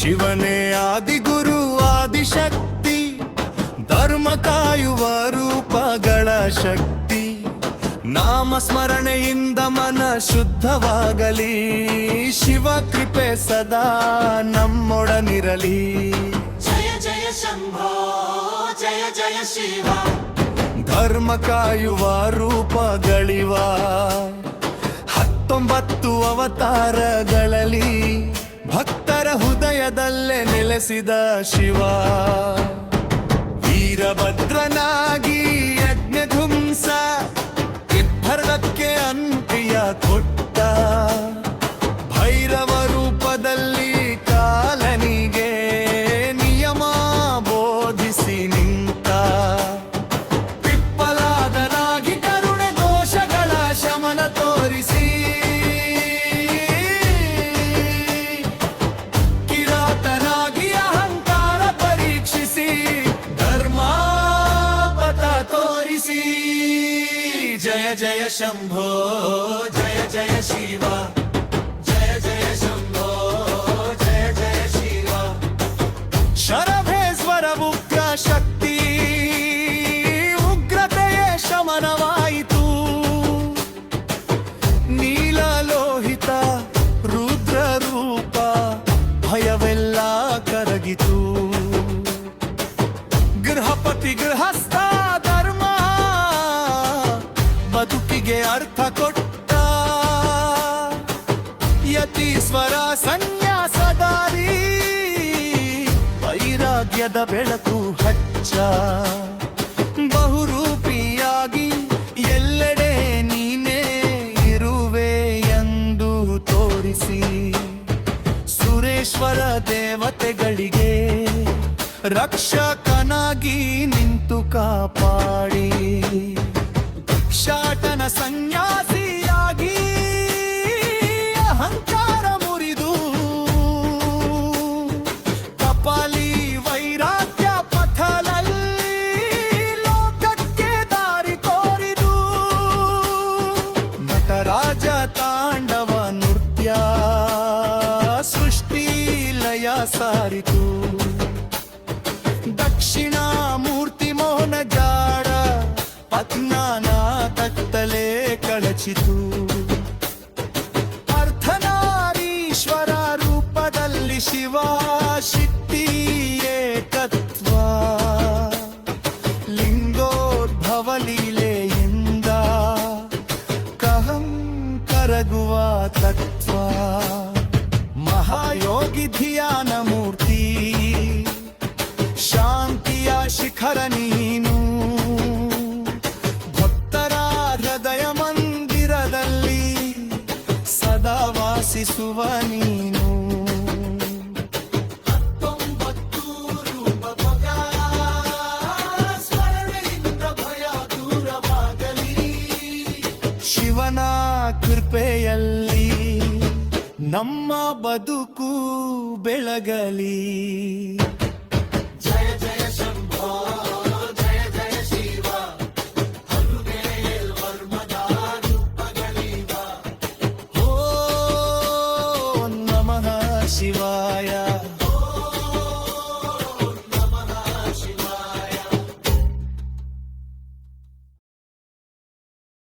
ಶಿವನೇ ಆದಿಗುರು ಆದಿಶಕ್ತಿ, ಧರ್ಮ ಕಾಯುವ ರೂಪಗಳ ಶಕ್ತಿ. ನಾಮ ಸ್ಮರಣೆಯಿಂದ ಮನ ಶುದ್ಧವಾಗಲಿ, ಶಿವ ಕೃಪೆ ಸದಾ ನಮ್ಮೊಡನಿರಲಿ. ಜಯ ಜಯ ಶಂಭೋ ಜಯ ಜಯ ಶಿವ. ಧರ್ಮ ಕಾಯುವ ರೂಪಗಳಿವ 19 ಅವತಾರಗಳಲ್ಲಿ ಭಕ್ತರ ಹೃದಯದಲ್ಲೇ ನೆಲೆಸಿದ ಶಿವ. ವೀರಭದ್ರನಾಗಿ ಯಜ್ಞಧುಂಸ ಇಬ್ಬರಕ್ಕೆ ಅಂತ್ಯ ಕೊಟ್ಟ, ಭೈರವ ರೂಪದಲ್ಲಿ ಕಾಲನಿಗೆ ನಿಯಮ ಬೋಧಿಸಿ ನಿಂತ, ಪಿಪ್ಪಲಾದನಾಗಿ ಕರುಣೆ ದೋಷಗಳ ಶಮನ ತೋರಿಸಿ, ಕಿರಾತನಾಗಿ ಅಹಂಕಾರ ಪರೀಕ್ಷಿಸಿ, ಧರ್ಮಪಥ ತೋರಿಸಿ. ಜಯ ಜಯ ಶಂಭೋ ಜಯ ಜಯ ಶಿವ. ಜಯ ಜಯ ಶಂಭೋ ಜಯ ಜಯ ಶಿವ. ಶರಭೇಶ್ವರ ಉಗ್ರ ಶಕ್ತಿ, ಉಗ್ರತೆಯೇ ಶಮನವಾಯಿತು. ನೀಲಲೋಹಿತ ರುದ್ರ ರೂಪ, ಭಯವೆಲ್ಲ ಕರಗಿತು. ಗೃಹಪತಿ ಗೃಹಸ್ಥ ಧರ್ಮ, ಬದುಕಿಗೆ ಅರ್ಥ ಕೊಟ್ಟ. ಯತೀಶ್ವರ ಸನ್ಯಾಸದಾರಿ, ವೈರಾಗ್ಯದ ಬೆಳಕು ಹಚ್ಚ. ಬಹುರೂಪಿಯಾಗಿ ಎಲ್ಲೆಡೆ ನೀನೇ ಇರುವೆ ಎಂದು ತೋರಿಸಿ, ಸುರೇಶ್ವರ ದೇವತೆಗಳಿಗೆ ರಕ್ಷಕನಾಗಿ ನಿಂತು ಕಾಪಾಡಿ, ಭಿಕ್ಷಾಟನ ಸನ್ಯಾಸಿಯಾಗಿ ಅಹಂಕಾರ ಮುರಿದು, ಕಪಾಲಿ ವೈರಾಗ್ಯ ಪಥದಲ್ಲಿ ಲೋಕಕ್ಕೆ ದಾರಿ ತೋರಿದು, ನಟರಾಜ ತಾಂಡವ ನೃತ್ಯ ಸೃಷ್ಟಿ ಲಯ ಸಾರಿತು. ದಕ್ಷಿಣ ಮೂರ್ತಿ ಮೋಹನ ಜಾಡ ಪತ್ನಾನ ಕತ್ತಲೆ ಕಳಚಿತು. ಅರ್ಧನಾರೀಶ್ವರ ರೂಪದಲ್ಲಿ ಶಿವ ಶಕ್ತಿ ಏಕತ್ವ, ಲಿಂಗೋದ್ಭವ ಲೀಲೆಯಿಂದ ಕಹಂ ಕರಗುವ ತತ್ವ. ಮಹಾಯೋಗಿ ಧ್ಯಾನ ಮೂರ್ತಿ, ಶಾಂತಿಯ ಶಿಖರ ನೀನು. ಭಕ್ತರ ಹೃದಯ ಮಂದಿರದಲ್ಲಿ ಸದಾ ವಾಸಿಸುವ ನೀನು. 19 ರೂಪಗಳ ಸ್ಮರಣೆಯಿಂದ ಭಯ ದೂರವಾಗಲಿ, ಶಿವನ ಕೃಪೆಯಲ್ಲಿ ನಮ್ಮ ಬದುಕು ಬೆಳಗಲಿ. ಜಯ ಜಯ ಶಂಭೋ.